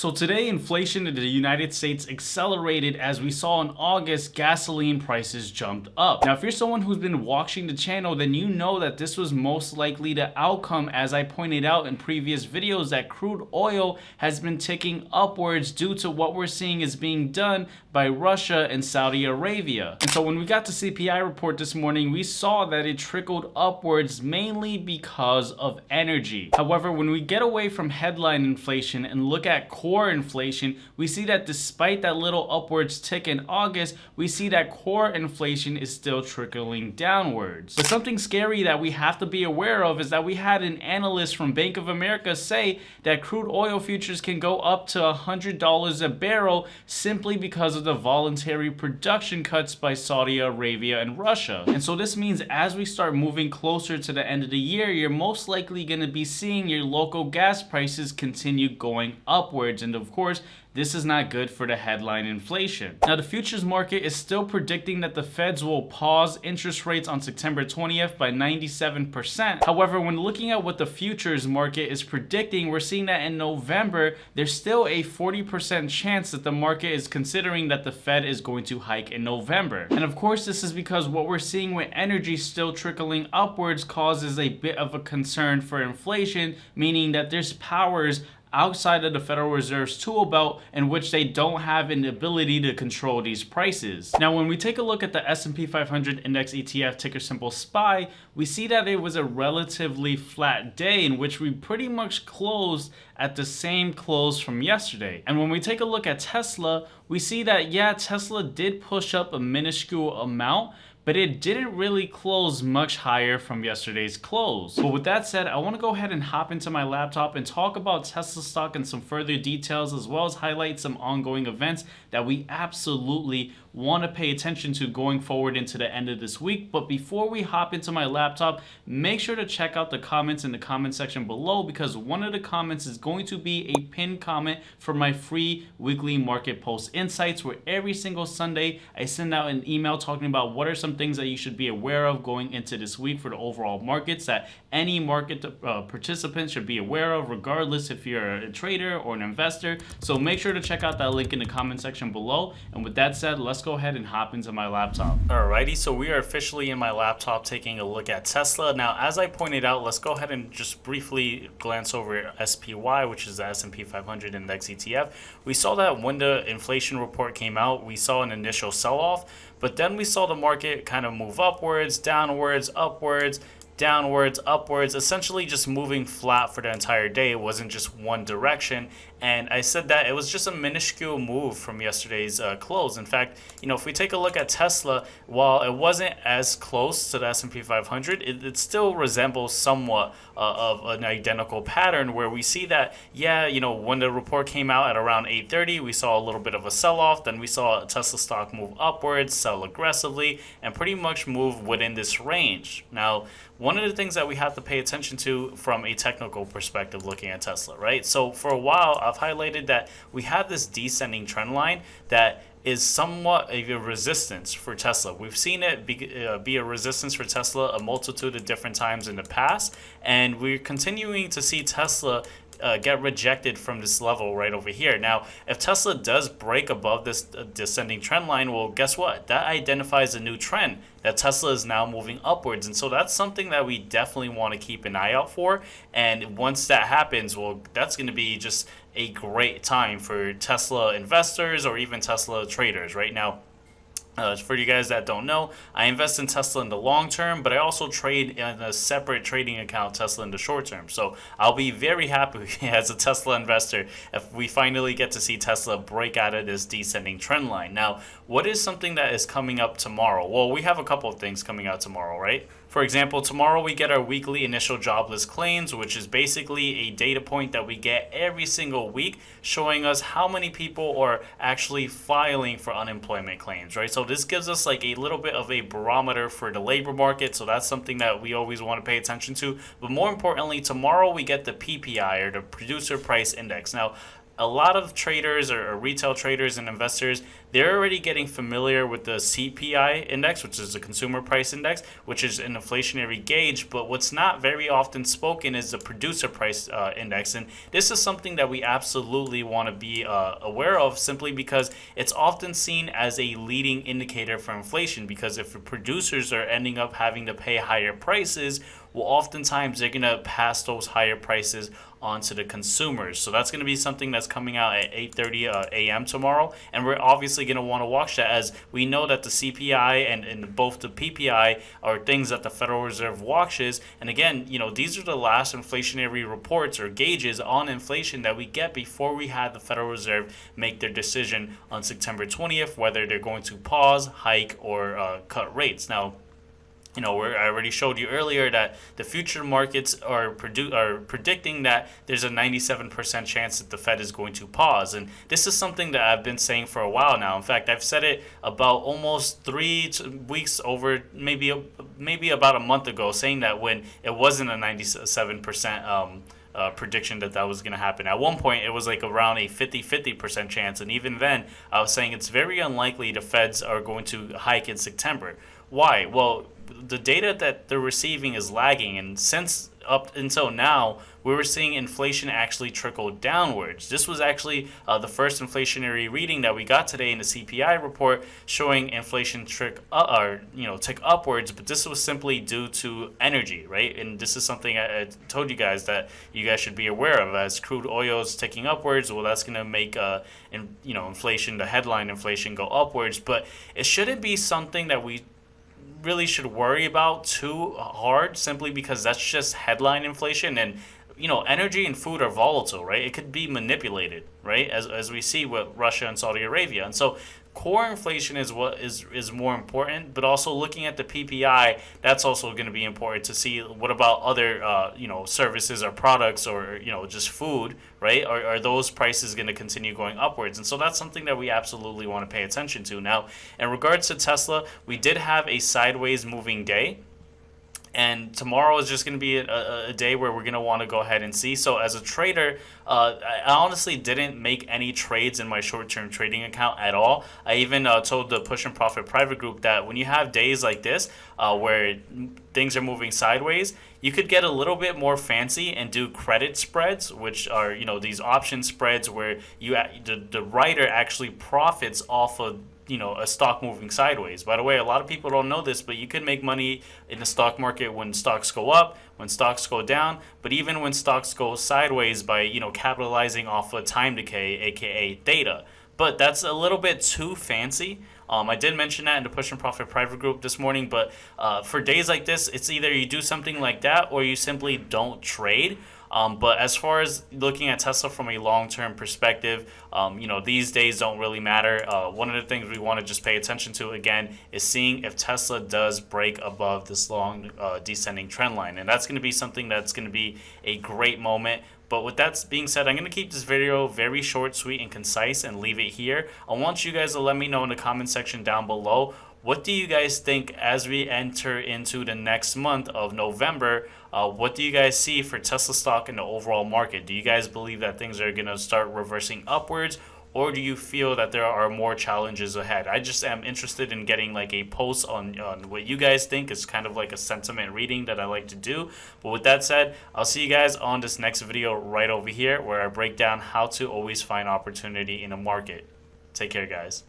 So today, inflation in the United States accelerated as we saw in August gasoline prices jumped up. Now, if you're someone who's been watching the channel, then you know that this was most likely the outcome, as I pointed out in previous videos, that crude oil has been ticking upwards due to what we're seeing is being done by Russia and Saudi Arabia. And so when we got the CPI report this morning, we saw that it trickled upwards mainly because of energy. However, when we get away from headline inflation and look at core inflation, we see that despite that little upwards tick in August, we see that core inflation is still trickling downwards. But something scary that we have to be aware of is that we had an analyst from Bank of America say that crude oil futures can go up to $100 a barrel simply because of the voluntary production cuts by Saudi Arabia and Russia. And so this means as we start moving closer to the end of the year, you're most likely going to be seeing your local gas prices continue going upwards. And of course, this is not good for the headline inflation. Now, the futures market is still predicting that the Feds will pause interest rates on September 20th by 97%. However, when looking at what the futures market is predicting, we're seeing that in November, there's still a 40% chance that the market is considering that the Fed is going to hike in November. And of course, this is because what we're seeing with energy still trickling upwards causes a bit of a concern for inflation, meaning that there's powers outside of the Federal Reserve's tool belt in which they don't have an ability to control these prices. Now, when we take a look at the S&P 500 Index ETF, ticker symbol SPY, we see that it was a relatively flat day in which we pretty much closed at the same close from yesterday. And when we take a look at Tesla, we see that, yeah, Tesla did push up a minuscule amount, but it didn't really close much higher from yesterday's close. But with that said, I want to go ahead and hop into my laptop and talk about Tesla stock and some further details, as well as highlight some ongoing events that we absolutely want to pay attention to going forward into the end of this week. But before we hop into my laptop, make sure to check out the comments in the comment section below, because one of the comments is going to be a pinned comment for my free weekly market post insights, where every single Sunday I send out an email talking about what are some things that you should be aware of going into this week for the overall markets that any market participant should be aware of, regardless if you're a trader or an investor. So make sure to check out that link in the comment section below. And with that said, let's go ahead and hop into my laptop. Alrighty, so we are officially in my laptop taking a look at Tesla. Now, as I pointed out, let's go ahead and just briefly glance over SPY, which is the S&P 500 Index ETF. We saw that when the inflation report came out, we saw an initial sell-off, but then we saw the market kind of move upwards, downwards, upwards, downwards, upwards, essentially just moving flat for the entire day. It wasn't just one direction. And I said that it was just a minuscule move from yesterday's close. In fact, if we take a look at Tesla, while it wasn't as close to the S&P 500, it still resembles somewhat of an identical pattern, where we see that, yeah, when the report came out at around 8:30, we saw a little bit of a sell-off. Then we saw Tesla stock move upwards, sell aggressively, and pretty much move within this range. Now, one of the things that we have to pay attention to from a technical perspective looking at Tesla, right? So for a while, I've highlighted that we have this descending trend line that is somewhat of a resistance for Tesla. We've seen it be a resistance for Tesla a multitude of different times in the past, and we're continuing to see Tesla get rejected from this level right over here. Now, if Tesla does break above this descending trend line, well, guess what? That identifies a new trend, that Tesla is now moving upwards. And so that's something that we definitely want to keep an eye out for. And once that happens, well, that's going to be just a great time for Tesla investors or even Tesla traders right now. For you guys that don't know, I invest in Tesla in the long term, but I also trade in a separate trading account, Tesla in the short term. So I'll be very happy as a Tesla investor if we finally get to see Tesla break out of this descending trend line. Now, what is something that is coming up tomorrow? Well, we have a couple of things coming out tomorrow, right? For example, tomorrow we get our weekly initial jobless claims, which is basically a data point that we get every single week showing us how many people are actually filing for unemployment claims, right? So this gives us like a little bit of a barometer for the labor market. So that's something that we always want to pay attention to. But more importantly, tomorrow we get the PPI, or the Producer Price Index. Now, a lot of traders or retail traders and investors, they're already getting familiar with the CPI index, which is the consumer price index, which is an inflationary gauge. But what's not very often spoken is the producer price index. And this is something that we absolutely want to be aware of, simply because it's often seen as a leading indicator for inflation. Because if the producers are ending up having to pay higher prices, well, oftentimes they're going to pass those higher prices onto the consumers. So that's going to be something that's coming out at 8:30 a.m. tomorrow, and we're obviously going to want to watch that, as we know that the CPI and both the PPI are things that the Federal Reserve watches. And again, these are the last inflationary reports or gauges on inflation that we get before we had the Federal Reserve make their decision on September 20th, whether they're going to pause, hike, or cut rates. Now, I already showed you earlier that the future markets are predicting that there's a 97% chance that the Fed is going to pause. And this is something that I've been saying for a while now. In fact, I've said it about almost 3 weeks over, maybe about a month ago, saying that when it wasn't a 97% prediction that was going to happen. At one point, it was like around a 50% chance. And even then, I was saying it's very unlikely the Feds are going to hike in September. Why? Well, the data that they're receiving is lagging, and since up until now, we were seeing inflation actually trickle downwards. This was actually the first inflationary reading that we got today in the CPI report, showing inflation tick upwards. But this was simply due to energy, right? And this is something I told you guys that you guys should be aware of. As crude oil is ticking upwards, well, that's going to make inflation, the headline inflation, go upwards. But it shouldn't be something that we really should worry about too hard, simply because that's just headline inflation. And energy and food are volatile, right? It could be manipulated, right, as we see with Russia and Saudi Arabia. And so core inflation is what is more important, but also looking at the PPI, that's also going to be important to see what about other services or products, or just food, right? Are those prices going to continue going upwards? And so that's something that we absolutely want to pay attention to. Now, in regards to Tesla, we did have a sideways moving day. And tomorrow is just going to be a day where we're going to want to go ahead and see. So as a trader, I honestly didn't make any trades in my short-term trading account at all. I even told the Push and Profit private group that when you have days like this where things are moving sideways, you could get a little bit more fancy and do credit spreads, which are these option spreads where the writer actually profits off of a stock moving sideways. By the way, a lot of people don't know this, but you can make money in the stock market when stocks go up, when stocks go down, but even when stocks go sideways by capitalizing off of time decay, aka theta. But that's a little bit too fancy. I did mention that in the Push and Profit private group this morning, but for days like this, it's either you do something like that or you simply don't trade. But as far as looking at Tesla from a long-term perspective, these days don't really matter. One of the things we want to just pay attention to, again, is seeing if Tesla does break above this long descending trend line. And that's going to be something that's going to be a great moment. But with that being said, I'm going to keep this video very short, sweet, and concise and leave it here. I want you guys to let me know in the comment section down below, what do you guys think as we enter into the next month of November? What do you guys see for Tesla stock in the overall market? Do you guys believe that things are going to start reversing upwards? Or do you feel that there are more challenges ahead? I just am interested in getting like a post on what you guys think. It's kind of like a sentiment reading that I like to do. But with that said, I'll see you guys on this next video right over here, where I break down how to always find opportunity in a market. Take care, guys.